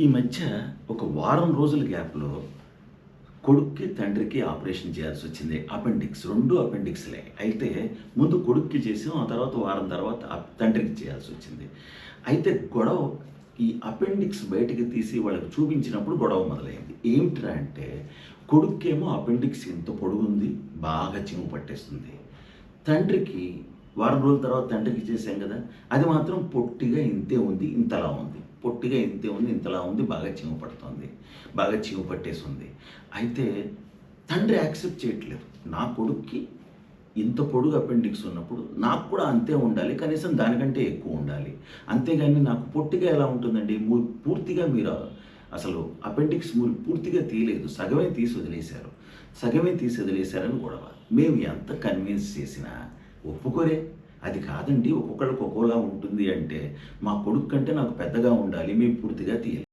ఈ మధ్య ఒక వారం రోజుల గ్యాప్‌లో కొడుక్కి, తండ్రికి ఆపరేషన్ చేయాల్సొచ్చింది. అపెండిక్స్. 2 అపెండిక్స్‌లే. అయితే ముందు కొడుక్కి చేసాం. ఆ తర్వాత వారం తర్వాత తండ్రికి చేయాల్సొచ్చింది. అయితే గొడవ ఈ అపెండిక్స్ బయటికి తీసి వాళ్ళకి చూపించినప్పుడు గొడవ మొదలైంది. ఏమిటిరా అంటే కొడుక్కేమో అపెండిక్స్ ఇంత పొడుగుంది. బాగా చీము పట్టేస్తుంది. తండ్రికి వారం రోజుల తర్వాత తండ్రికి చేశాం గదా! అది మాత్రం పొట్టిగా ఇంతే ఉంది. ఇంతలా ఉంది. పొట్టిగా ఇంతే ఉంది. ఇంతలా ఉంది. బాగా చీము పడుతోంది. బాగా చీము పట్టేసుంది. అయితే తండ్రి యాక్సెప్ట్ చేయట్లేదు. నా కొడుక్కి ఇంత పొడుగు అపెండిక్స్ ఉన్నప్పుడు నాకు కూడా అంతే ఉండాలి. కనీసం దానికంటే ఎక్కువ ఉండాలి. అంతేగాని నాకు పొట్టిగా ఎలా ఉంటుందండి? పూర్తిగా మీరు అసలు అపెండిక్స్ పూర్తిగా తీయలేదు. సగమే తీసి వదిలేశారు. సగమే తీసి వదిలేశారని గొడవ. మేము ఎంత కన్విన్స్ చేసినా ఒప్పుకోరే. అది కాదండి ఒక్కొక్కళ్ళకి ఒక్కోలా ఉంటుంది అంటే, మా కొడుకు కంటే నాకు పెద్దగా ఉండాలి. మేము పూర్తిగా తీయలేదు.